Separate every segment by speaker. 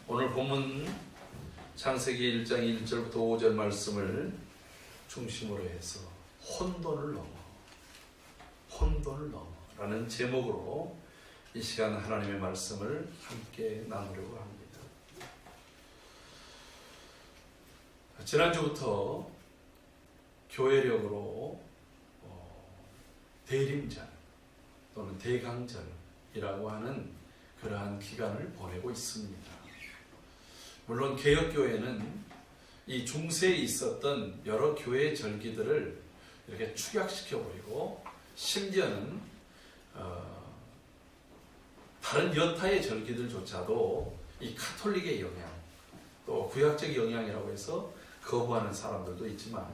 Speaker 1: 오늘 본문 창세기 1장 1절부터 5절 말씀을 중심으로 해서 혼돈을 넘어 라는 제목으로 이 시간 하나님의 말씀을 함께 나누려고 합니다. 지난주부터 교회력으로 대림절 또는 대강절이라고 하는 그러한 기간을 보내고 있습니다. 물론 개혁교회는 이 중세에 있었던 여러 교회의 절기들을 이렇게 축약시켜버리고 심지어는 다른 여타의 절기들조차도 이 카톨릭의 영향 또 구약적 영향이라고 해서 거부하는 사람들도 있지만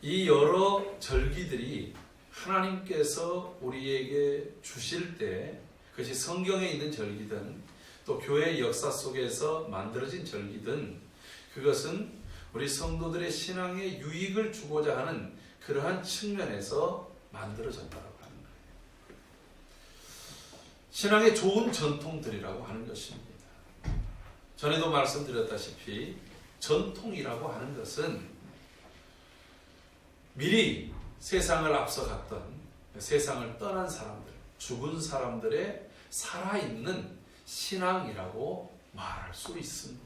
Speaker 1: 이 여러 절기들이 하나님께서 우리에게 주실 때 그것이 성경에 있는 절기든 또 교회의 역사 속에서 만들어진 절기든 그것은 우리 성도들의 신앙에 유익을 주고자 하는 그러한 측면에서 만들어졌다고 하는 거예요. 신앙의 좋은 전통들이라고 하는 것입니다. 전에도 말씀드렸다시피 전통이라고 하는 것은 미리 세상을 앞서갔던 세상을 떠난 사람들, 죽은 사람들의 살아있는 신앙이라고 말할 수 있습니다.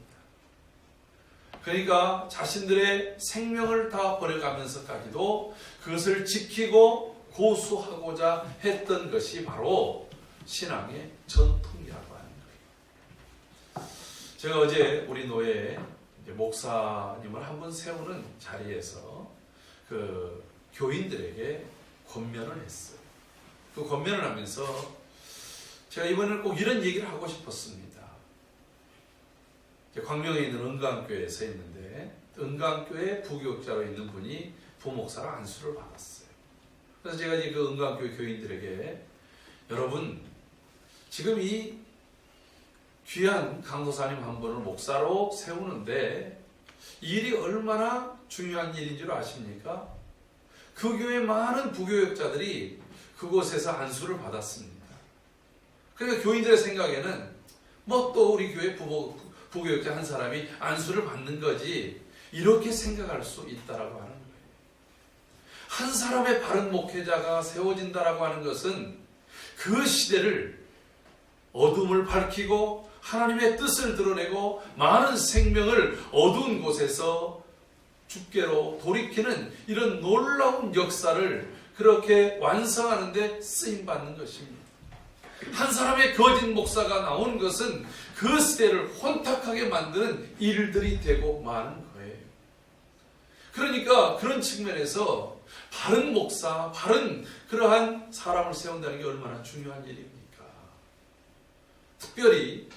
Speaker 1: 그러니까 자신들의 생명을 다 버려가면서까지도 그것을 지키고 고수하고자 했던 것이 바로 신앙의 전통이라고 하는 거예요. 제가 어제 우리 노예 목사님을 한번 세우는 자리에서 그 교인들에게 권면을 했어요. 그 권면을 하면서 제가 이번에는 꼭 이런 얘기를 하고 싶었습니다. 광명에 있는 은강교회에서 있는데 은강교회 부교육자로 있는 분이 부목사로 안수를 받았어요. 그래서 제가 이제 그 은강교회 교인들에게 여러분 지금 이 귀한 강도사님 한 분을 목사로 세우는데 이 일이 얼마나 중요한 일인 줄 아십니까? 그 교회 많은 부교육자들이 그곳에서 안수를 받았습니다. 그러니까 교인들의 생각에는 뭐 또 우리 교회 부교육자 한 사람이 안수를 받는 거지 이렇게 생각할 수 있다라고 하는 거예요. 한 사람의 바른 목회자가 세워진다라고 하는 것은 그 시대를 어둠을 밝히고 하나님의 뜻을 드러내고 많은 생명을 어두운 곳에서 주께로 돌이키는 이런 놀라운 역사를 그렇게 완성하는 데 쓰임받는 것입니다. 한 사람의 거짓 목사가 나오는 것은 그 시대를 혼탁하게 만드는 일들이 되고 마는 거예요. 그러니까 그런 측면에서 바른 목사, 바른 그러한 사람을 세운다는 게 얼마나 중요한 일입니까? 특별히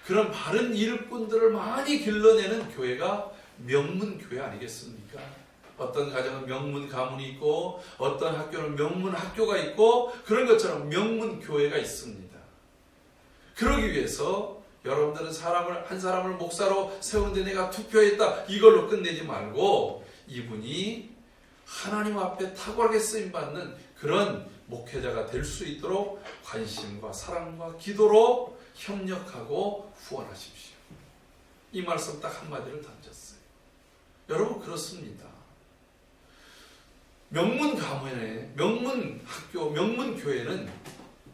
Speaker 1: 그런 바른 일꾼들을 많이 길러내는 교회가 명문교회 아니겠습니까? 어떤 가정은 명문 가문이 있고 어떤 학교는 명문 학교가 있고 그런 것처럼 명문 교회가 있습니다. 그러기 위해서 여러분들은 한 사람을 목사로 세우는데 내가 투표했다 이걸로 끝내지 말고 이분이 하나님 앞에 탁월하게 쓰임받는 그런 목회자가 될 수 있도록 관심과 사랑과 기도로 협력하고 후원하십시오. 이 말씀 딱 한마디를 던졌어요. 여러분 그렇습니다. 명문 가문에, 명문 학교, 명문 교회는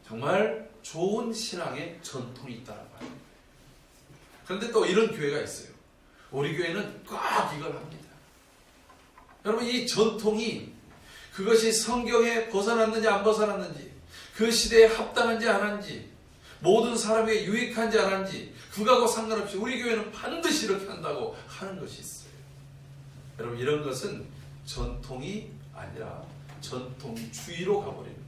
Speaker 1: 정말 좋은 신앙의 전통이 있다라고 하는 거예요. 그런데 또 이런 교회가 있어요. 우리 교회는 꼭 이걸 합니다. 여러분 이 전통이 그것이 성경에 벗어났는지 안 벗어났는지 그 시대에 합당한지 안 한지 모든 사람에게 유익한지 안 한지 그거하고 상관없이 우리 교회는 반드시 이렇게 한다고 하는 것이 있어요. 여러분 이런 것은 전통이 아니라 전통주의로 가버립니다.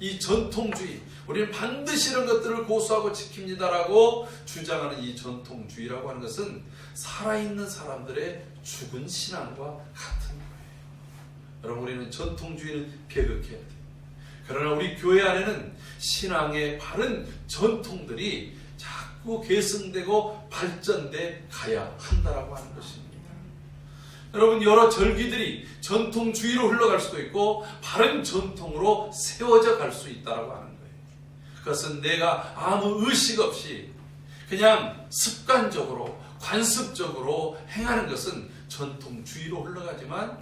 Speaker 1: 이 전통주의, 우리는 반드시 이런 것들을 고수하고 지킵니다라고 주장하는 이 전통주의라고 하는 것은 살아있는 사람들의 죽은 신앙과 같은 거예요. 여러분 우리는 전통주의는 배격해야 돼요. 그러나 우리 교회 안에는 신앙의 바른 전통들이 자꾸 계승되고 발전돼 가야 한다라고 하는 것입니다. 여러분 여러 절기들이 전통주의로 흘러갈 수도 있고 바른 전통으로 세워져 갈 수 있다고 하는 거예요. 그것은 내가 아무 의식 없이 그냥 습관적으로 관습적으로 행하는 것은 전통주의로 흘러가지만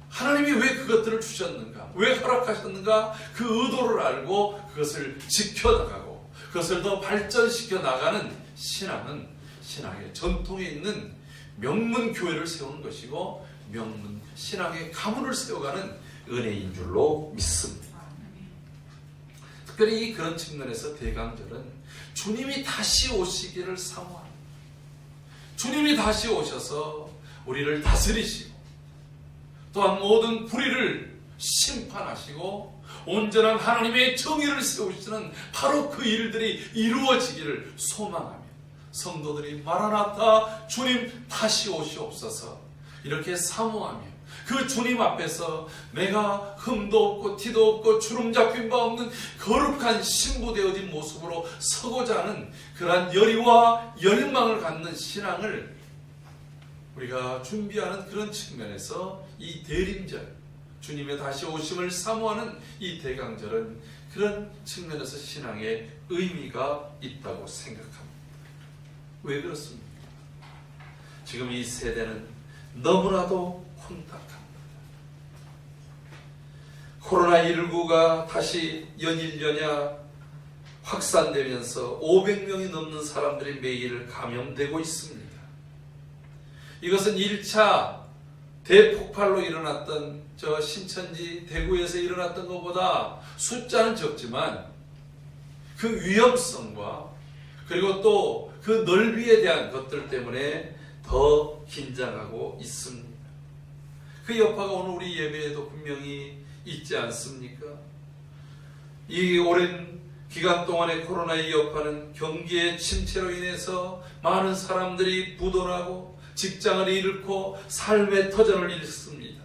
Speaker 1: 하나님이 왜 그것들을 주셨는가, 왜 허락하셨는가, 그 의도를 알고 그것을 지켜나가고 그것을 더 발전시켜 나가는 신앙은 신앙의 전통에 있는 명문교회를 세우는 것이고 명문 신앙의 가문을 세워가는 은혜인 줄로 믿습니다. 특별히 그런 측면에서 대강절은 주님이 다시 오시기를 사모합니다. 주님이 다시 오셔서 우리를 다스리시고 또한 모든 불의를 심판하시고 온전한 하나님의 정의를 세우시는 바로 그 일들이 이루어지기를 소망하며 성도들이 마라나타 주님 다시 오시옵소서 이렇게 사모하며 그 주님 앞에서 내가 흠도 없고 티도 없고 주름 잡힌 바 없는 거룩한 신부 되어진 모습으로 서고자 하는 그러한 열의와 열망을 갖는 신앙을 우리가 준비하는 그런 측면에서 이 대림절, 주님의 다시 오심을 사모하는 이 대강절은 그런 측면에서 신앙의 의미가 있다고 생각합니다. 왜 그렇습니까? 지금 이 세대는 너무나도 혼탁합니다. 코로나19가 다시 연일연야 확산되면서 500명이 넘는 사람들이 매일 감염되고 있습니다. 이것은 1차 대폭발로 일어났던 저 신천지 대구에서 일어났던 것보다 숫자는 적지만 그 위험성과 그리고 또 그 넓이에 대한 것들 때문에 더 긴장하고 있습니다. 그 여파가 오늘 우리 예배에도 분명히 있지 않습니까? 이 오랜 기간 동안의 코로나의 여파는 경기의 침체로 인해서 많은 사람들이 부도나고 직장을 잃고 삶의 터전을 잃습니다.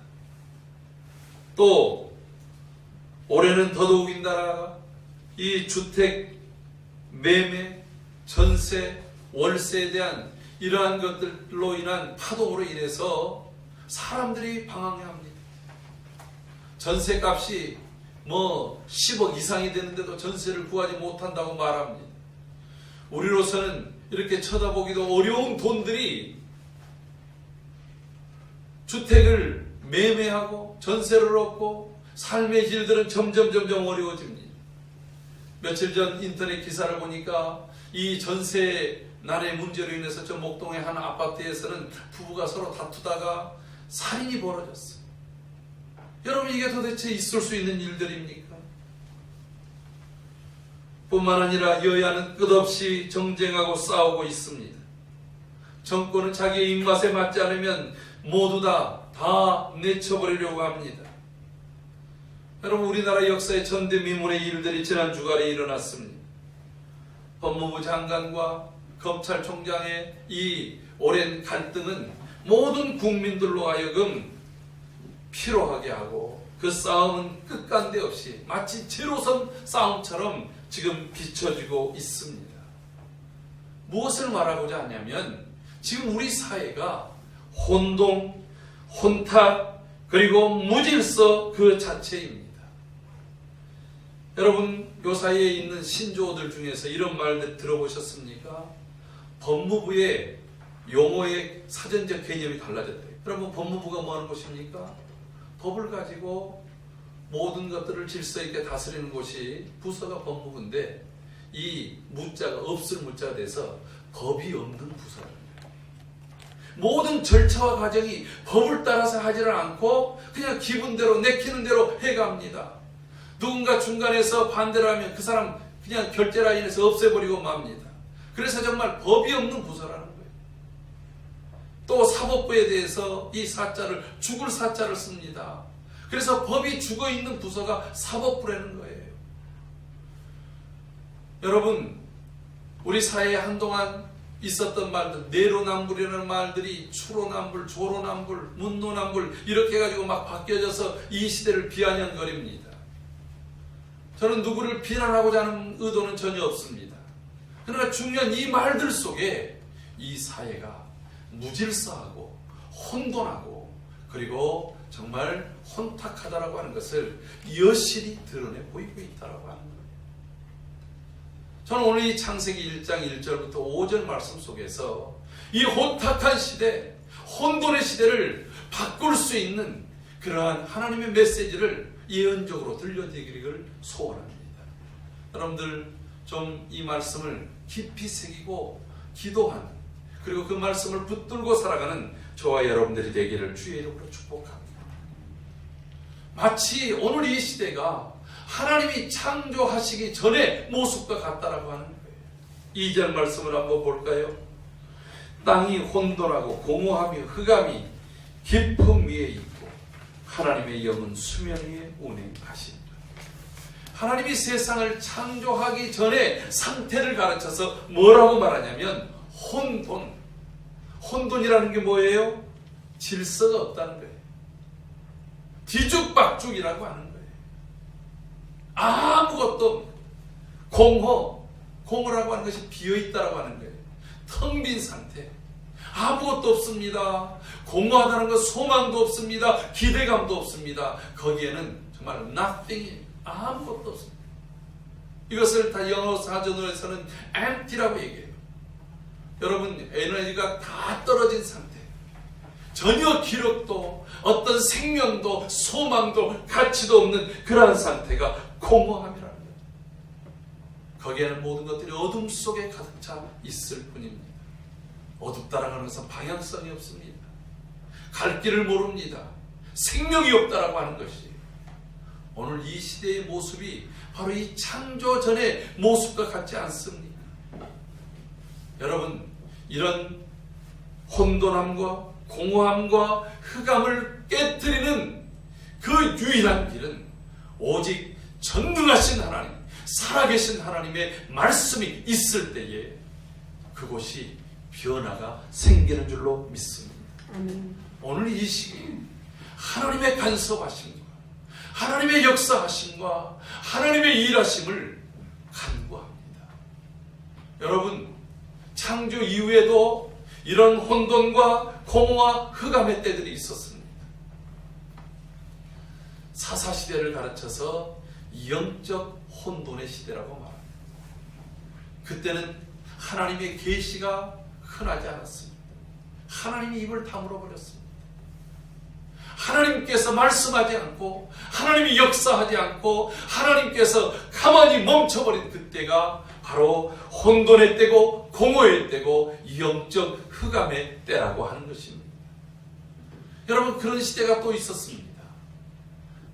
Speaker 1: 또 올해는 더더욱인다나 이 주택 매매, 전세, 월세에 대한 이러한 것들로 인한 파동으로 인해서 사람들이 방황해합니다. 전세값이 10억 이상이 되는데도 전세를 구하지 못한다고 말합니다. 우리로서는 이렇게 쳐다보기도 어려운 돈들이 주택을 매매하고 전세를 얻고 삶의 질들은 점점 어려워집니다. 며칠 전 인터넷 기사를 보니까 이 전세난의 문제로 인해서 저 목동의 한 아파트에서는 부부가 서로 다투다가 살인이 벌어졌어요. 여러분 이게 도대체 있을 수 있는 일들입니까? 뿐만 아니라 여야는 끝없이 정쟁하고 싸우고 있습니다. 정권은 자기의 입맛에 맞지 않으면 모두 다 내쳐버리려고 합니다. 여러분 우리나라 역사의 전대미문의 일들이 지난 주간에 일어났습니다. 법무부 장관과 검찰총장의 이 오랜 갈등은 모든 국민들로 하여금 피로하게 하고 그 싸움은 끝간데 없이 마치 제로섬 싸움처럼 지금 비춰지고 있습니다. 무엇을 말하고자 하냐면 지금 우리 사회가 혼동, 혼탁 그리고 무질서 그 자체입니다. 여러분 요 사이에 있는 신조어들 중에서 이런 말들 들어보셨습니까? 법무부의 용어의 사전적 개념이 달라졌대요. 여러분 법무부가 뭐 하는 곳입니까? 법을 가지고 모든 것들을 질서 있게 다스리는 곳이 부서가 법무부인데 이 무자가 없을 무자가 돼서 법이 없는 부서입니다. 모든 절차와 과정이 법을 따라서 하지를 않고 그냥 기분대로 내키는 대로 해갑니다. 누군가 중간에서 반대를 하면 그 사람 그냥 결제 라인에서 없애버리고 맙니다. 그래서 정말 법이 없는 부서라는 거예요. 또 사법부에 대해서 이 사자를 죽을 사자를 씁니다. 그래서 법이 죽어있는 부서가 사법부라는 거예요. 여러분 우리 사회에 한동안 있었던 말들, 내로남불이라는 말들이 추로남불, 조로남불, 문노남불 이렇게 해가지고 막 바뀌어져서 이 시대를 비아냥거립니다. 저는 누구를 비난하고자 하는 의도는 전혀 없습니다. 그러나 중요한 이 말들 속에 이 사회가 무질서하고 혼돈하고 그리고 정말 혼탁하다라고 하는 것을 여실히 드러내 보이고 있다라고 하는 거예요. 저는 오늘 이 창세기 1장 1절부터 5절 말씀 속에서 이 혼탁한 시대, 혼돈의 시대를 바꿀 수 있는 그러한 하나님의 메시지를 예언적으로 들려드리기를 소원합니다. 여러분들 좀 이 말씀을 깊이 새기고 기도하는, 그리고 그 말씀을 붙들고 살아가는 저와 여러분들이 되기를 주의 이름으로 축복합니다. 마치 오늘 이 시대가 하나님이 창조하시기 전의 모습과 같다라고 하는 거예요. 2절 말씀을 한번 볼까요? 땅이 혼돈하고 공허하며 흑암이 깊음 위에 있고 하나님의 영은 수면 위에 운행하신다. 하나님이 세상을 창조하기 전에 상태를 가르쳐서 뭐라고 말하냐면 혼돈이라는 게 뭐예요? 질서가 없다는 거예요. 뒤죽박죽이라고 하는 거예요. 아무것도 공허라고 하는 것이 비어있다라고 하는 거예요. 텅 빈 상태. 아무것도 없습니다. 공허하다는 것, 소망도 없습니다. 기대감도 없습니다. 거기에는 정말 nothing입니다. 아무것도 없습니다. 이것을 다 영어 사전에서는 empty라고 얘기해요. 여러분, 에너지가 다 떨어진 상태. 전혀 기력도, 어떤 생명도, 소망도, 가치도 없는 그러한 상태가 공허함이라는 거예요. 거기에는 모든 것들이 어둠 속에 가득 차 있을 뿐입니다. 어둡다라는 것은 방향성이 없습니다. 갈 길을 모릅니다. 생명이 없다라고 하는 것이 오늘 이 시대의 모습이 바로 이 창조 전의 모습과 같지 않습니다. 여러분, 이런 혼돈함과 공허함과 흑암을 깨뜨리는 그 유일한 길은 오직 전능하신 하나님, 살아계신 하나님의 말씀이 있을 때에 그곳이 변화가 생기는 줄로 믿습니다. 오늘 이 시기 하나님의 간섭하심과 하나님의 역사하심과 하나님의 일하심을 간구합니다. 여러분, 창조 이후에도 이런 혼돈과 공허와 흑암의 때들이 있었습니다. 사사시대를 가르쳐서 영적 혼돈의 시대라고 말합니다. 그때는 하나님의 계시가 흔하지 않았습니다. 하나님이 입을 다물어 버렸습니다. 하나님께서 말씀하지 않고 하나님이 역사하지 않고 하나님께서 가만히 멈춰버린 그때가 바로 혼돈의 때고 공허의 때고 영적 흑암의 때라고 하는 것입니다. 여러분, 그런 시대가 또 있었습니다.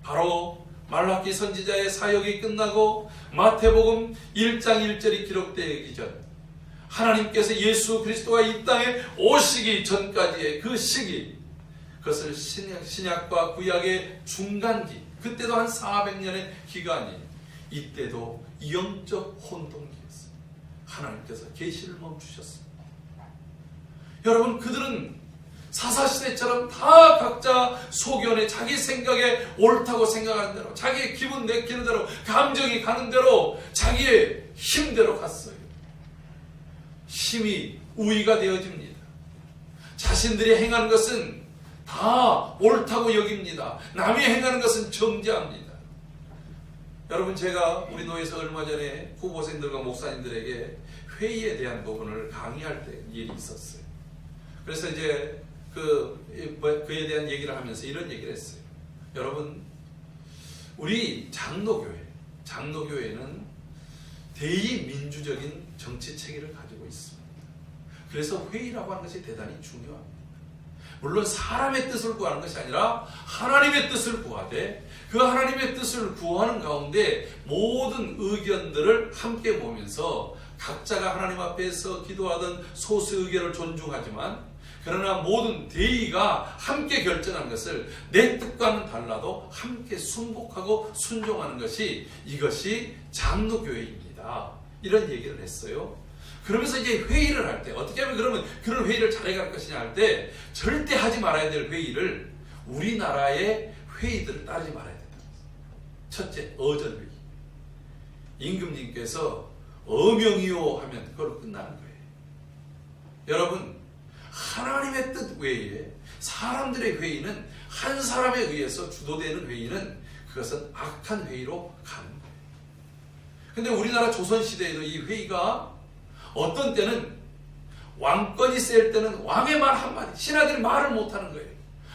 Speaker 1: 바로 말라기 선지자의 사역이 끝나고 마태복음 1장 1절이 기록되기 전, 하나님께서 예수 그리스도가 이 땅에 오시기 전까지의 그 시기, 그것을 신약과 구약의 중간기, 그때도 한 400년의 기간이, 이때도 영적 혼돈기였어요. 하나님께서 계시를 멈추셨습니다. 여러분, 그들은 사사시대처럼 다 각자 소견에 자기 생각에 옳다고 생각하는 대로, 자기의 기분 내키는 대로, 감정이 가는 대로, 자기의 힘대로 갔어요. 힘이 우위가 되어집니다. 자신들이 행하는 것은 다 옳다고 여깁니다. 남이 행하는 것은 정죄합니다. 여러분, 제가 우리 교회에서 얼마 전에 후보생들과 목사님들에게 회의에 대한 부분을 강의할 때 일이 있었어요. 그래서 이제 그에 대한 얘기를 하면서 이런 얘기를 했어요. 여러분, 우리 장로교회는 대의민주적인 정치 체계를 가지고 있습니다. 그래서 회의라고 하는 것이 대단히 중요합니다. 물론 사람의 뜻을 구하는 것이 아니라 하나님의 뜻을 구하되, 그 하나님의 뜻을 구하는 가운데 모든 의견들을 함께 모으면서 각자가 하나님 앞에서 기도하던 소수 의견을 존중하지만, 그러나 모든 대의가 함께 결정한 것을 내 뜻과는 달라도 함께 순복하고 순종하는 것이, 이것이 장로교회입니다. 이런 얘기를 했어요. 그러면서 이제 회의를 할 때 어떻게 하면 그러면 그런 회의를 잘해갈 것이냐 할 때, 절대 하지 말아야 될 회의를 우리나라의 회의들을 따르지 말아야 된다. 첫째, 어전회의. 임금님께서 어명이요 하면 그걸로 끝나는 거예요. 여러분, 하나님의 뜻 외에 사람들의 회의는, 한 사람에 의해서 주도되는 회의는, 그것은 악한 회의로 가는 거예요. 근데 우리나라 조선시대에도 이 회의가 어떤 때는 왕권이 셀 때는 왕의 말 한마디, 신하들이 말을 못하는 거예요.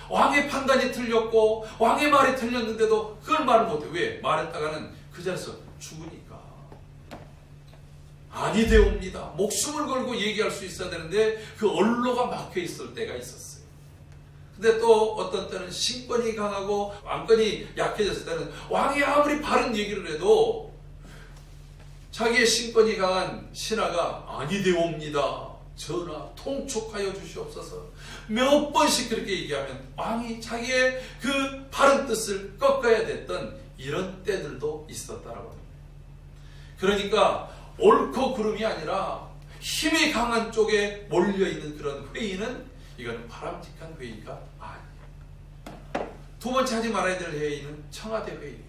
Speaker 1: 왕의 판단이 틀렸고 왕의 말이 틀렸는데도 그걸 말을 못해요. 왜? 말했다가는 그 자리에서 죽으니까. 아니되옵니다. 목숨을 걸고 얘기할 수 있어야 되는데 그 언로가 막혀 있을 때가 있었어요. 근데 또 어떤 때는 신권이 강하고 왕권이 약해졌을 때는 왕이 아무리 바른 얘기를 해도 자기의 신권이 강한 신하가 아니되옵니다. 전하 통촉하여 주시옵소서. 몇 번씩 그렇게 얘기하면 왕이 자기의 그 바른 뜻을 꺾어야 됐던 이런 때들도 있었다라고 합니다. 그러니까 옳고 그름이 아니라 힘이 강한 쪽에 몰려있는 그런 회의는 이건 바람직한 회의가 아니에요. 두 번째 하지 말아야 될 회의는 청와대 회의예요.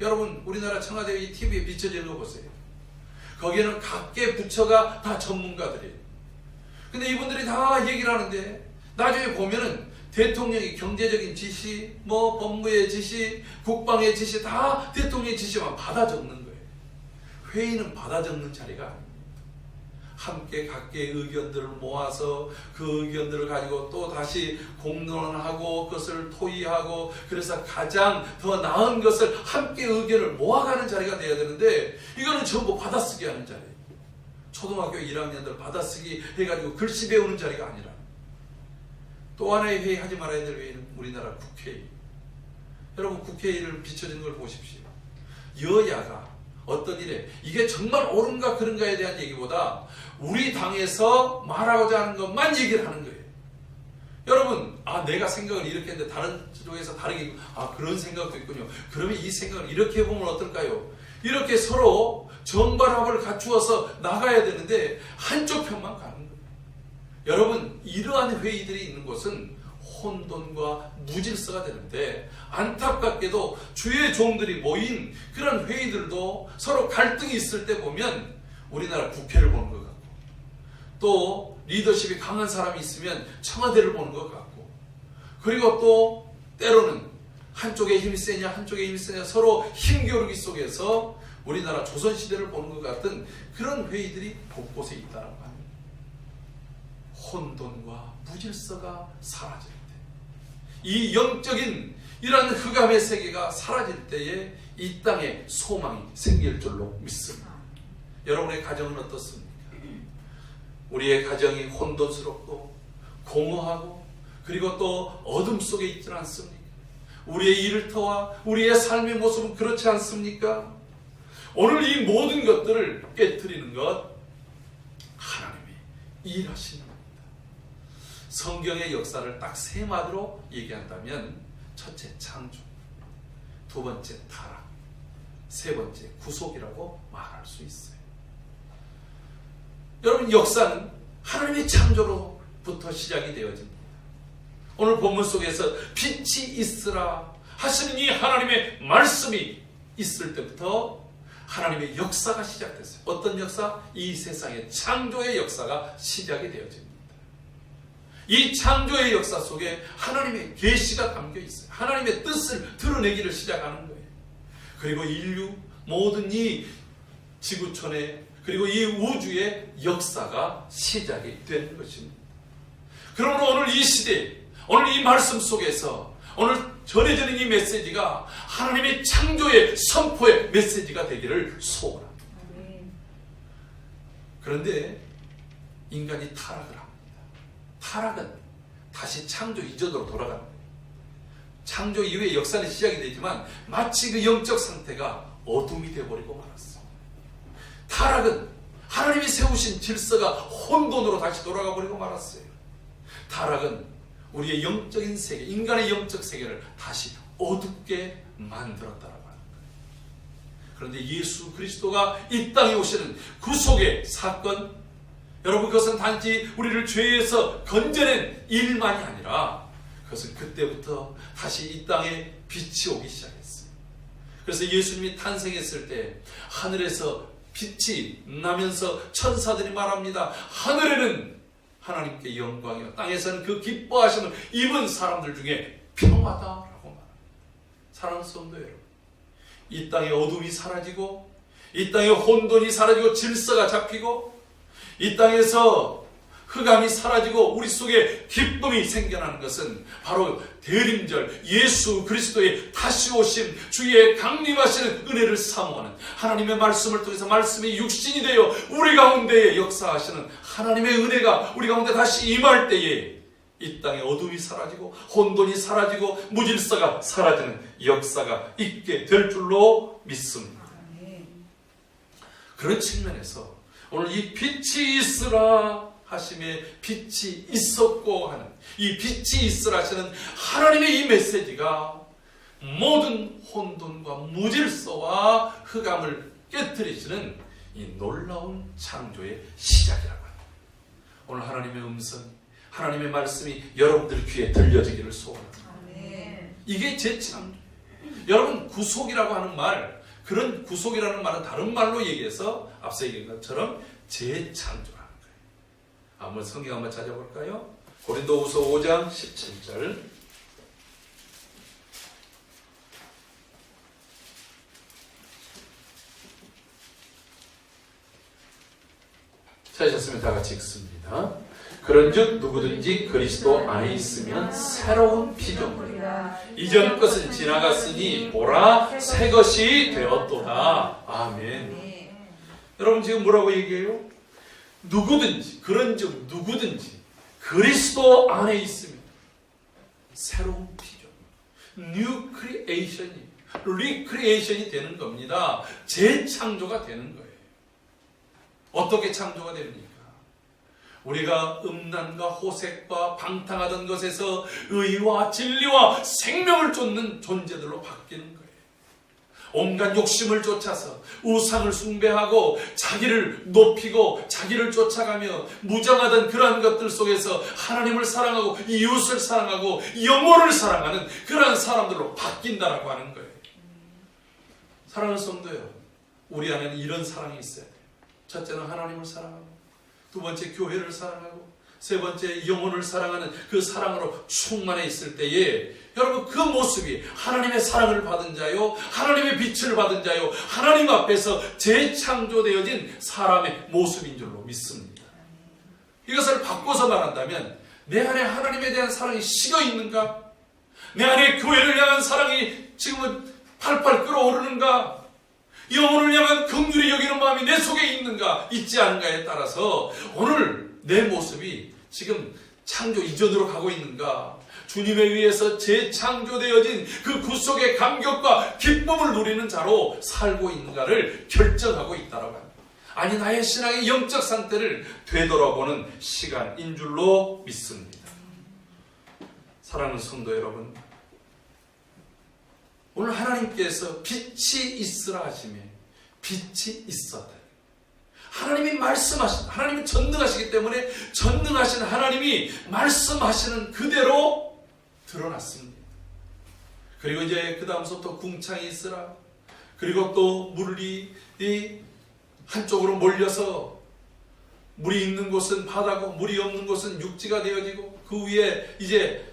Speaker 1: 여러분 우리나라 청와대 회의 TV에 비춰지는 거 보세요. 거기에는 각계 부처가 다 전문가들이에요. 근데 이분들이 다 얘기를 하는데 나중에 보면은 대통령이 경제적인 지시, 법무의 지시, 국방의 지시 다 대통령의 지시만 받아 적는 거예요. 회의는 받아 적는 자리가 아닙니다. 함께 각계의 의견들을 모아서 그 의견들을 가지고 또 다시 공론하고 그것을 토의하고 그래서 가장 더 나은 것을 함께 의견을 모아가는 자리가 돼야 되는데 이거는 전부 받아쓰기 하는 자리예요. 초등학교 1학년들 받아쓰기 해가지고 글씨 배우는 자리가 아니라. 또 하나의 회의, 하지 말아야 될 회의는 우리나라 국회의. 여러분 국회의를 비춰진 걸 보십시오. 여야가 어떤 일에 이게 정말 옳은가 그런가에 대한 얘기보다 우리 당에서 말하고자 하는 것만 얘기를 하는 거예요. 여러분 내가 생각을 이렇게 했는데 다른 쪽에서 다르게 있고 그런 생각도 있군요. 그러면 이 생각을 이렇게 해보면 어떨까요? 이렇게 서로 정발합을 갖추어서 나가야 되는데 한쪽 편만 가는 거예요. 여러분 이러한 회의들이 있는 곳은 혼돈과 무질서가 되는데 안타깝게도 주의 종들이 모인 그런 회의들도 서로 갈등이 있을 때 보면 우리나라 국회를 보는 것 같고 또 리더십이 강한 사람이 있으면 청와대를 보는 것 같고 그리고 또 때로는 한쪽에 힘이 세냐 한쪽에 힘이 세냐 서로 힘겨루기 속에서 우리나라 조선시대를 보는 것 같은 그런 회의들이 곳곳에 있다는 거 아닙니까? 혼돈과 무질서가 사라질 때 이 영적인 이러한 흑암의 세계가 사라질 때에 이 땅에 소망이 생길 줄로 믿습니다. 여러분의 가정은 어떻습니까? 우리의 가정이 혼돈스럽고 공허하고 그리고 또 어둠 속에 있지 않습니까? 우리의 일터와 우리의 삶의 모습은 그렇지 않습니까? 오늘 이 모든 것들을 깨트리는 것 하나님이 일하시는 겁니다. 성경의 역사를 딱 세 마디로 얘기한다면 첫째 창조, 두 번째 타락, 세 번째 구속이라고 말할 수 있어요. 여러분 역사는 하나님의 창조로부터 시작이 되어집니다. 오늘 본문 속에서 빛이 있으라 하시는 이 하나님의 말씀이 있을 때부터 하나님의 역사가 시작됐어요. 어떤 역사? 이 세상의 창조의 역사가 시작이 되어집니다. 이 창조의 역사 속에 하나님의 계시가 담겨 있어요. 하나님의 뜻을 드러내기를 시작하는 거예요. 그리고 인류 모든 이 지구촌에 그리고 이 우주의 역사가 시작이 되는 것입니다. 그러므로 오늘 이 시대, 오늘 이 말씀 속에서 오늘 전해지는 이 메시지가 하나님의 창조의 선포의 메시지가 되기를 소원합니다. 그런데 인간이 타락을 합니다. 타락은 다시 창조 이전으로 돌아가는 거예요. 창조 이후에 역사는 시작이 되지만 마치 그 영적 상태가 어둠이 되어버리고 말았어. 타락은 하나님이 세우신 질서가 혼돈으로 다시 돌아가 버리고 말았어요. 타락은 우리의 영적인 세계, 인간의 영적 세계를 다시 어둡게 만들었다라고 하는 거예요. 그런데 예수 그리스도가 이 땅에 오시는 구속의 사건, 여러분 그것은 단지 우리를 죄에서 건져낸 일만이 아니라 그것은 그때부터 다시 이 땅에 빛이 오기 시작했어요. 그래서 예수님이 탄생했을 때 하늘에서 빛이 나면서 천사들이 말합니다. 하늘에는 하나님께 영광이요 땅에서는 그 기뻐하심을 입은 사람들 중에 평화다라고 말합니다. 사랑하는 성도 여러분, 이 땅의 어둠이 사라지고 이 땅에 혼돈이 사라지고 질서가 잡히고 이 땅에서 흑암이 사라지고 우리 속에 기쁨이 생겨나는 것은 바로 대림절 예수 그리스도의 다시 오심 주의 강림하시는 은혜를 사모하는 하나님의 말씀을 통해서 말씀이 육신이 되어 우리 가운데에 역사하시는 하나님의 은혜가 우리 가운데 다시 임할 때에 이 땅에 어둠이 사라지고 혼돈이 사라지고 무질서가 사라지는 역사가 있게 될 줄로 믿습니다. 그런 측면에서 오늘 이 빛이 있으라 하심에 빛이 있었고 하는 이 빛이 있으라 하시는 하나님의 이 메시지가 모든 혼돈과 무질서와 흑암을 깨뜨리시는 이 놀라운 창조의 시작이라고 합니다. 오늘 하나님의 음성, 하나님의 말씀이 여러분들 귀에 들려지기를 소원합니다. 이게 재창조. 여러분 구속이라고 하는 말, 그런 구속이라는 말은 다른 말로 얘기해서 앞서 얘기한 것처럼 재창조. 한번 성경 한번 찾아볼까요? 고린도후서 5장 17절. 찾으셨으면 다 같이 읽습니다. 그런즉 누구든지 그리스도 안에 있으면 새로운 피조물이라. 이전 것은 지나갔으니 보라 새 것이 되었도다. 아멘. 여러분 지금 뭐라고 얘기해요? 누구든지, 그런즉 누구든지 그리스도 안에 있으면 새로운 피조물, 뉴 크리에이션이, 리크리에이션이 되는 겁니다. 재창조가 되는 거예요. 어떻게 창조가 됩니까? 우리가 음란과 호색과 방탕하던 것에서 의와 진리와 생명을 쫓는 존재들로 바뀌는 거예요. 온갖 욕심을 쫓아서 우상을 숭배하고 자기를 높이고 자기를 쫓아가며 무장하던 그러한 것들 속에서 하나님을 사랑하고 이웃을 사랑하고 영혼을 사랑하는 그러한 사람들로 바뀐다라고 하는 거예요. 사랑하는 성도요, 우리 안에는 이런 사랑이 있어야 돼요. 첫째는 하나님을 사랑하고, 두 번째 교회를 사랑하고, 세 번째 영혼을 사랑하는 그 사랑으로 충만해 있을 때에 여러분 그 모습이 하나님의 사랑을 받은 자요, 하나님의 빛을 받은 자요, 하나님 앞에서 재창조되어진 사람의 모습인 줄로 믿습니다. 이것을 바꿔서 말한다면 내 안에 하나님에 대한 사랑이 식어 있는가? 내 안에 교회를 향한 사랑이 지금은 팔팔 끓어오르는가? 영혼을 향한 긍휼히 여기는 마음이 내 속에 있는가, 있지 않은가에 따라서 오늘 내 모습이 지금 창조 이전으로 가고 있는가, 주님에 의해서 재창조되어진 그 구속의 감격과 기쁨을 누리는 자로 살고 있는가를 결정하고 있다라고 합니다. 아니, 나의 신앙의 영적 상태를 되돌아보는 시간인 줄로 믿습니다. 사랑하는 성도 여러분, 오늘 하나님께서 빛이 있으라 하시며 빛이 있었다. 하나님이 말씀하신, 하나님이 전능하시기 때문에 전능하신 하나님이 말씀하시는 그대로 드러났습니다. 그리고 이제 그 다음부터 궁창이 있으라. 그리고 또 물이 한쪽으로 몰려서 물이 있는 곳은 바다고 물이 없는 곳은 육지가 되어지고, 그 위에 이제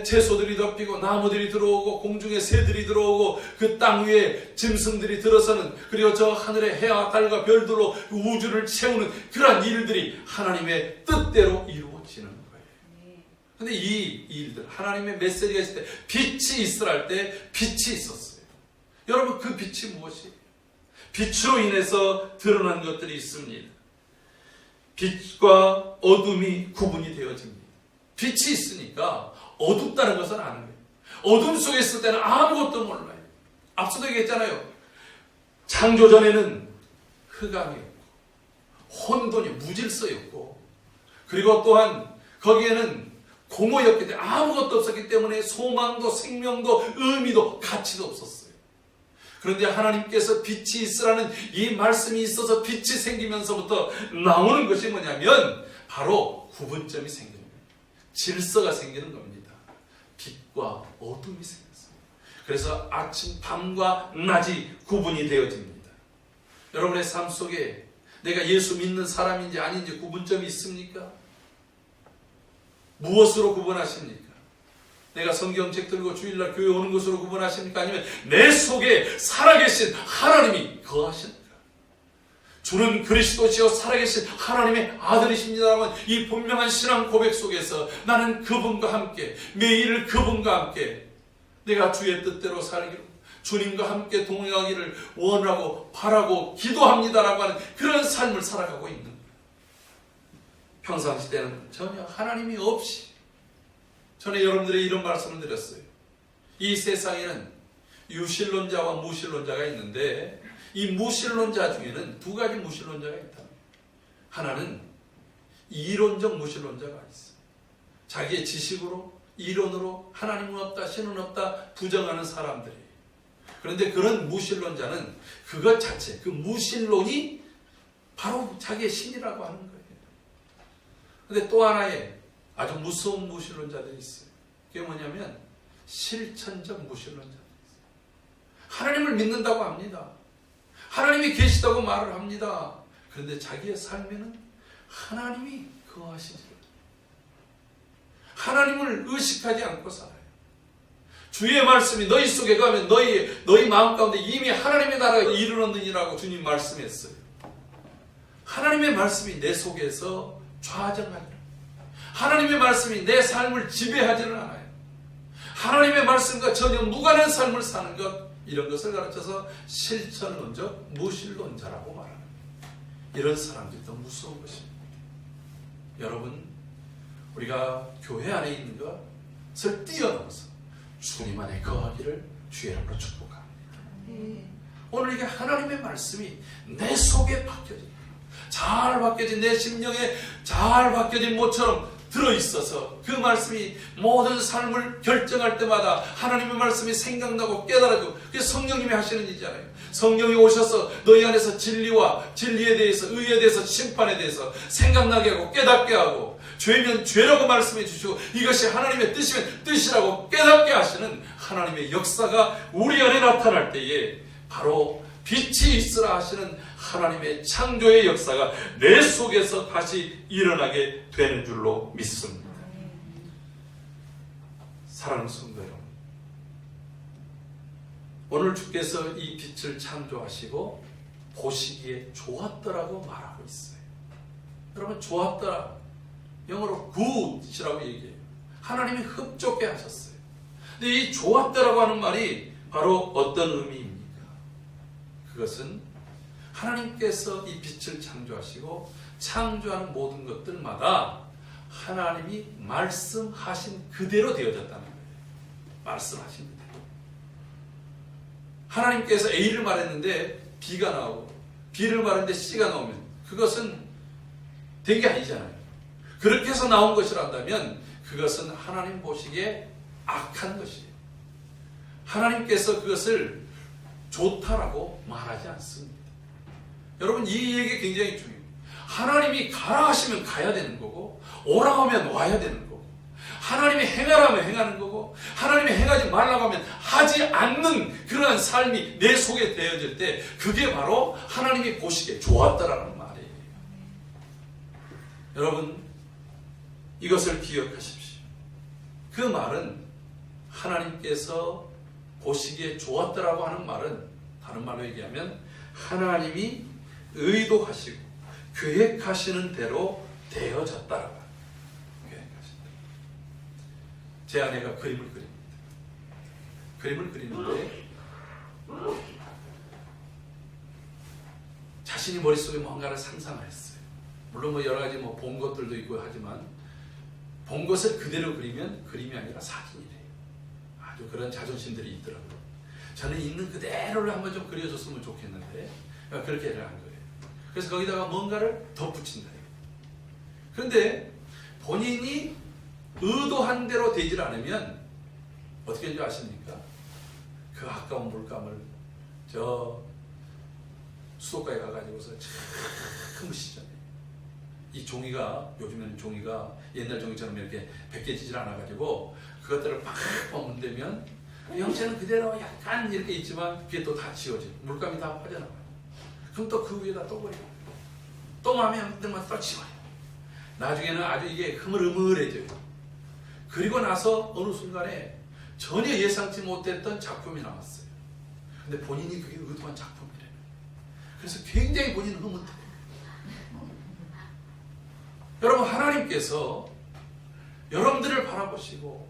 Speaker 1: 채소들이 덮이고 나무들이 들어오고 공중에 새들이 들어오고 그 땅 위에 짐승들이 들어서는, 그리고 저 하늘의 해와 달과 별들로 우주를 채우는 그러한 일들이 하나님의 뜻대로 이루어지는 거예요. 근데 이 일들, 하나님의 메시지가 있을 때 빛이 있으라 할 때 빛이 있었어요. 여러분 그 빛이 무엇이에요? 빛으로 인해서 드러난 것들이 있습니다. 빛과 어둠이 구분이 되어집니다. 빛이 있으니까 어둡다는 것은 아는 거예요. 어둠 속에 있을 때는 아무것도 몰라요. 앞서도 얘기했잖아요. 창조 전에는 흑암이었고 혼돈이 무질서였고, 그리고 또한 거기에는 공허였기 때문에 아무것도 없었기 때문에 소망도 생명도 의미도 가치도 없었어요. 그런데 하나님께서 빛이 있으라는 이 말씀이 있어서 빛이 생기면서부터 나오는 것이 뭐냐면 바로 구분점이 생기는 거예요. 질서가 생기는 겁니다. 빛과 어둠이 생겼습니다. 그래서 아침, 밤과 낮이 구분이 되어집니다. 여러분의 삶 속에 내가 예수 믿는 사람인지 아닌지 구분점이 있습니까? 무엇으로 구분하십니까? 내가 성경책 들고 주일날 교회 오는 것으로 구분하십니까? 아니면 내 속에 살아계신 하나님이 거하십니까? 주는 그리스도시요 살아계신 하나님의 아들이십니다라는 이 분명한 신앙 고백 속에서 나는 그분과 함께 매일 그분과 함께 내가 주의 뜻대로 살기로 주님과 함께 동행하기를 원하고 바라고 기도합니다라고 하는 그런 삶을 살아가고 있는 거예요. 평상시 때는 전혀 하나님이 없이 저는 여러분들이 이런 말씀을 드렸어요. 이 세상에는 유실론자와 무실론자가 있는데 이 무실론자 중에는 두 가지 무실론자가 있다. 하나는 이론적 무실론자가 있어. 자기의 지식으로 이론으로 하나님은 없다, 신은 없다 부정하는 사람들이. 그런데 그런 무실론자는 그것 자체, 그 무실론이 바로 자기의 신이라고 하는 거예요. 그런데 또 하나의 아주 무서운 무실론자들이 있어요. 그게 뭐냐면 실천적 무실론자들이 있어요. 하나님을 믿는다고 합니다. 하나님이 계시다고 말을 합니다. 그런데 자기의 삶에는 하나님이 거하시지 않아요. 하나님을 의식하지 않고 살아요. 주의 말씀이 너희 속에 가면 너희 마음 가운데 이미 하나님의 나라가 이르렀느니라고 주님 말씀했어요. 하나님의 말씀이 내 속에서 좌정하지는, 하나님의 말씀이 내 삶을 지배하지는 않아요. 하나님의 말씀과 전혀 무관한 삶을 사는 것, 이런 것을 가르쳐서 실천론적 무실론자라고 말합니다. 이런 사람들이 더 무서운 것입니다. 여러분, 우리가 교회 안에 있는 것을 뛰어넘어서 주님 안에 거하기를 주의 이름으로 축복합니다. 오늘 이게 하나님의 말씀이 내 속에 박혀진, 잘 박혀진, 내 심령에 잘 박혀진 모처럼 들어있어서 그 말씀이 모든 삶을 결정할 때마다 하나님의 말씀이 생각나고 깨달아지고, 그게 성령님이 하시는 일이잖아요. 성령이 오셔서 너희 안에서 진리와 진리에 대해서, 의에 대해서, 심판에 대해서 생각나게 하고 깨닫게 하고, 죄면 죄라고 말씀해 주시고 이것이 하나님의 뜻이면 뜻이라고 깨닫게 하시는 하나님의 역사가 우리 안에 나타날 때에 바로 빛이 있으라 하시는 하나님의 창조의 역사가 내 속에서 다시 일어나게 되는 줄로 믿습니다. 사랑하는 성도 여러분, 오늘 주께서 이 빛을 창조하시고 보시기에 좋았더라고 말하고 있어요. 여러분, 좋았더라, 영어로 good이라고 얘기해요. 하나님이 흡족해 하셨어요. 근데 이 좋았더라고 하는 말이 바로 어떤 의미입니까? 그것은 하나님께서 이 빛을 창조하시고 창조하는 모든 것들마다 하나님이 말씀하신 그대로 되어졌다는 거예요. 말씀하신 그대로. 하나님께서 A를 말했는데 B가 나오고, B를 말했는데 C가 나오면 그것은 된 게 아니잖아요. 그렇게 해서 나온 것이란다면 그것은 하나님 보시기에 악한 것이에요. 하나님께서 그것을 좋다라고 말하지 않습니다. 여러분, 이 얘기 굉장히 중요해요. 하나님이 가라 하시면 가야 되는 거고, 오라 하면 와야 되는 거고, 하나님이 행하라 하면 행하는 거고, 하나님이 행하지 말라고 하면 하지 않는 그러한 삶이 내 속에 되어질 때 그게 바로 하나님이 보시기에 좋았다라는 말이에요. 여러분, 이것을 기억하십시오. 그 말은 하나님께서 보시기에 좋았다라고 하는 말은 다른 말로 얘기하면 하나님이 의도하시고 계획하시는 대로 되어졌다라고 합니다. 제 아내가 그림을 그립니다. 그림을 그리는데 자신이 머릿속에 뭔가를 상상을 했어요. 물론 뭐 여러 가지 본 것들도 있고 하지만 본 것을 그대로 그리면 그림이 아니라 사진이래요. 아주 그런 자존심들이 있더라고요. 저는 있는 그대로를 한번 좀 그려줬으면 좋겠는데 그렇게 한 거예요. 그래서 거기다가 뭔가를 덧붙인다. 그런데 본인이 의도한 대로 되질 않으면 어떻게 하는지 아십니까? 그 아까운 물감을 저 수도가에 가가지고서 참 시잖아요. 이 종이가, 요즘에는 종이가 옛날 종이처럼 이렇게 벗겨지질 않아가지고 그것들을 팍 문대면 형체는 그대로 약간 이렇게 있지만 그게 또 다 지워져요. 물감이 다 빠져나가요. 그럼 또 그 위에다 또 버려요. 또 마음에 안 들면 또 지워요. 나중에는 아주 이게 흐물흐물해져요. 그리고 나서 어느 순간에 전혀 예상치 못했던 작품이 나왔어요. 근데 본인이 그게 의도한 작품이래요. 그래서 굉장히 본인은 흐뭇해요. 여러분, 하나님께서 여러분들을 바라보시고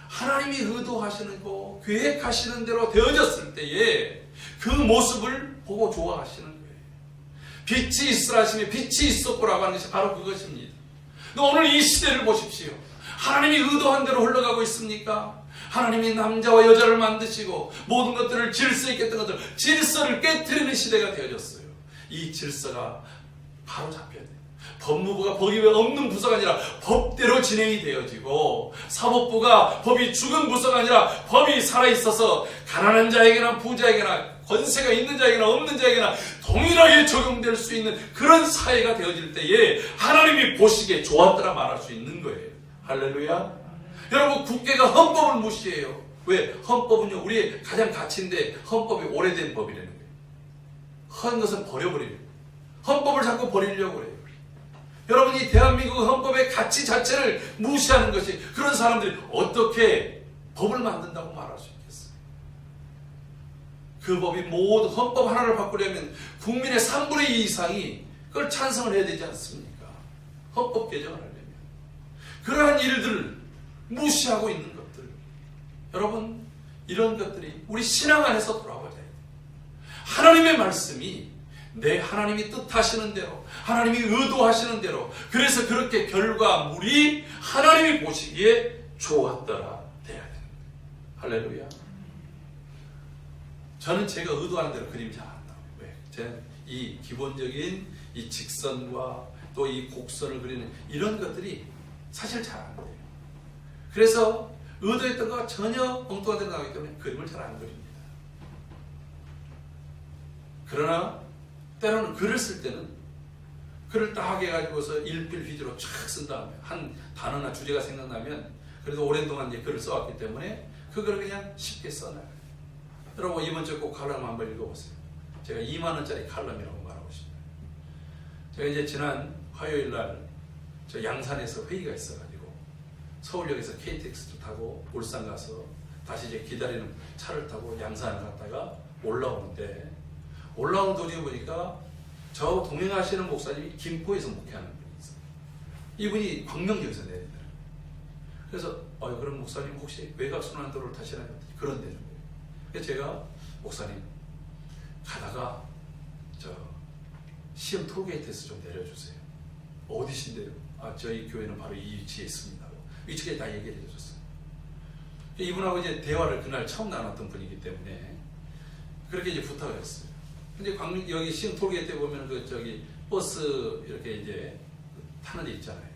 Speaker 1: 하나님이 의도하시는 거, 계획하시는 대로 되어졌을 때에 그 모습을 보고 좋아하시는 거예요. 빛이 있으라 하시면 빛이 있었고라고 하는 것이 바로 그것입니다. 오늘 이 시대를 보십시오. 하나님이 의도한 대로 흘러가고 있습니까? 하나님이 남자와 여자를 만드시고 모든 것들을 질서 있게 했던 것들, 질서를 깨트리는 시대가 되어졌어요. 이 질서가 바로 잡혀야 돼요. 법무부가 법이 없는 부서가 아니라 법대로 진행이 되어지고, 사법부가 법이 죽은 부서가 아니라 법이 살아있어서 가난한 자에게나 부자에게나 권세가 있는 자에게나 없는 자에게나 동일하게 적용될 수 있는 그런 사회가 되어질 때에 하나님이 보시기에 좋았더라 말할 수 있는 거예요. 할렐루야. 여러분, 국회가 헌법을 무시해요. 왜? 헌법은요, 우리의 가장 가치인데 헌법이 오래된 법이라는 거예요. 헌 것은 버려버려요. 헌법을 자꾸 버리려고 그래요. 여러분이 대한민국 헌법의 가치 자체를 무시하는 것이, 그런 사람들이 어떻게 법을 만든다고 말할 수 있겠어요? 그 법이 모두 헌법 하나를 바꾸려면 국민의 3분의 2 이상이 그걸 찬성을 해야 되지 않습니까? 헌법 개정을 하려면. 그러한 일들을 무시하고 있는 것들, 여러분, 이런 것들이 우리 신앙 안에서 돌아와야 돼요. 하나님의 말씀이 내 하나님이 뜻하시는 대로, 하나님이 의도하시는 대로, 그래서 그렇게 결과물이 하나님이 보시기에 좋았더라 돼야 됩니다. 할렐루야. 저는 제가 의도하는 대로 그림이 잘 안 나와요. 왜? 저는 이 기본적인 이 직선과 또 이 곡선을 그리는 이런 것들이 사실 잘 안 돼요. 그래서 의도했던 것과 전혀 엉뚱한 대로 나오기 때문에 그림을 잘 안 그립니다. 그러나 때로는 글을 쓸 때는 글을 딱 해가지고서 일필휘지로 쫙 쓴 다음에 한 단어나 주제가 생각나면, 그래도 오랜 동안 이제 글을 써왔기 때문에 그걸 그냥 쉽게 써놔요. 여러분, 이번 주 꼭 칼럼 한번 읽어보세요. 제가 2만원짜리 칼럼이라고 말하고 싶어요. 제가 이제 지난 화요일 날 저 양산에서 회의가 있어가지고 서울역에서 KTX도 타고 울산 가서 다시 이제 기다리는 차를 타고 양산을 갔다가 올라오는데, 올라오는 도중에 보니까 저 동행하시는 목사님이 김포에서 목회하는 분이 있어요. 이분이 광명역에서 내리더라고요. 그래서 그럼 목사님 혹시 외곽순환도로를 타시나요? 그런 데는 거예요. 그래서 제가 목사님 가다가 저 시흥 톨게이트에서 좀 내려주세요. 어디신데요? 저희 교회는 바로 이 위치에 있습니다. 위치까지 다 얘기해 줬어요. 이분하고 이제 대화를 그날 처음 나눴던 분이기 때문에 그렇게 이제 부탁을 했어요. 근데 여기 시흥 톨게이트에 보면 버스 이렇게 이제 타는 데 있잖아요.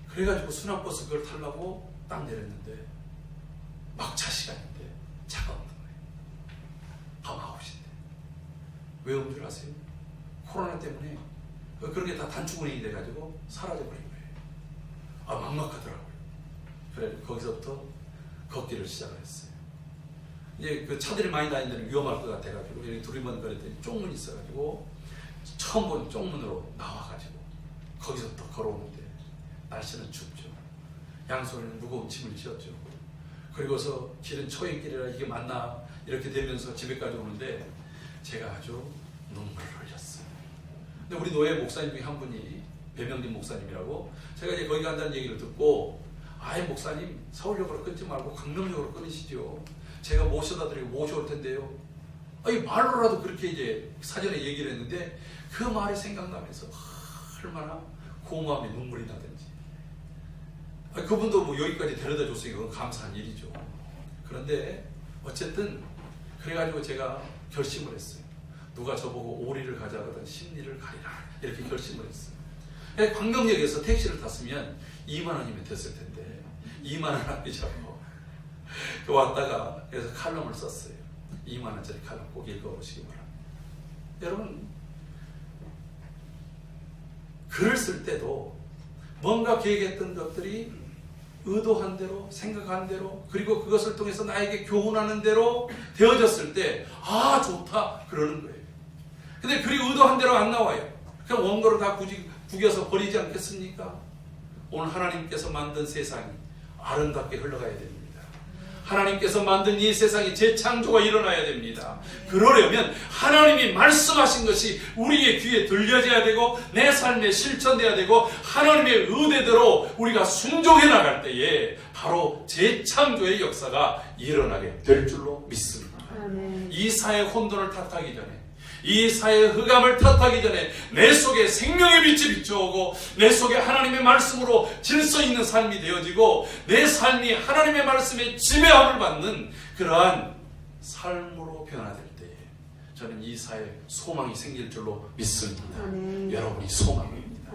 Speaker 1: 그래가지고 순환버스 그걸 타려고 딱 내렸는데 막차 시간인데 차가 없는 거예요. 밤 9시인데. 왜 없는 줄 아세요? 코로나 때문에 그런 게 다 단축 운행이 돼가지고 사라져버린 거예요. 막막하더라고요. 그래 거기서부터 걷기를 시작을 했어요. 이제 그 차들이 많이 다니는 데는 위험할 것 같아가지고 여기 두리번거렸더니 쪽문이 있어가지고 처음 본 쪽문으로 나와가지고 거기서부터 걸어오는데 날씨는 춥죠. 양손에는 무거운 짐을 지었죠. 그리고서 길은 초행길이라 이게 맞나 이렇게 되면서 집에까지 오는데 제가 아주 눈물을 흘렸어요. 근데 우리 노예 목사님 중에 한 분이 배명진 목사님이라고, 제가 이제 거기 간다는 얘기를 듣고 아예 목사님 서울역으로 끊지 말고 강릉역으로 끊으시죠. 제가 모셔다 드리고 모셔올 텐데요. 이 말로라도 그렇게 이제 사전에 얘기를 했는데 그 말이 생각나면서 얼마나 고마움에 눈물이 나든지. 그분도 뭐 여기까지 데려다 줬으니까 그건 감사한 일이죠. 그런데 어쨌든 그래가지고 제가 결심을 했어요. 누가 저보고 오리를 가져가든 심리를 가리라 이렇게 결심을 했어요. 광명역에서 택시를 탔으면 2만 원이면 됐을 텐데 2만 원 안 잡고 왔다가 그래서 칼럼을 썼어요. 2만 원짜리 칼럼 꼭 읽어보시기 바랍니다. 여러분, 글을 쓸 때도 뭔가 계획했던 것들이 의도한 대로, 생각한 대로, 그리고 그것을 통해서 나에게 교훈하는 대로 되어졌을 때 좋다 그러는 거예요. 근데 글이 의도한 대로 안 나와요. 그냥 원고를 다 구겨서 버리지 않겠습니까? 오늘 하나님께서 만든 세상이 아름답게 흘러가야 됩니다. 하나님께서 만든 이 세상에 재창조가 일어나야 됩니다. 그러려면 하나님이 말씀하신 것이 우리의 귀에 들려져야 되고 내 삶에 실천돼야 되고 하나님의 의대대로 우리가 순종해 나갈 때에 바로 재창조의 역사가 일어나게 될 줄로 믿습니다. 이 사회 혼돈을 탓하기 전에, 이 사회의 흑암을 탓하기 전에 내 속에 생명의 빛이 비춰오고 내 속에 하나님의 말씀으로 질서 있는 삶이 되어지고 내 삶이 하나님의 말씀에 지배함을 받는 그러한 삶으로 변화될 때에 저는 이 사회에 소망이 생길 줄로 믿습니다. 여러분이 소망입니다.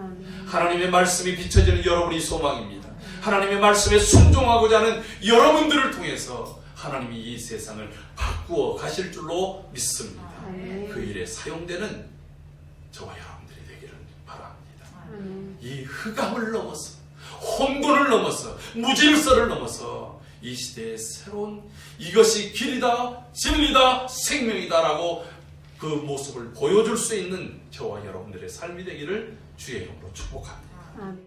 Speaker 1: 하나님의 말씀이 비춰지는 여러분이 소망입니다. 하나님의 말씀에 순종하고자 하는 여러분들을 통해서 하나님이 이 세상을 바꾸어 가실 줄로 믿습니다. 그 일에 사용되는 저와 여러분들이 되기를 바랍니다. 이 흑암을 넘어서, 혼돈을 넘어서, 무질서를 넘어서 이 시대의 새로운 이것이 길이다, 진리다, 생명이다라고 그 모습을 보여줄 수 있는 저와 여러분들의 삶이 되기를 주의 이름으로 축복합니다.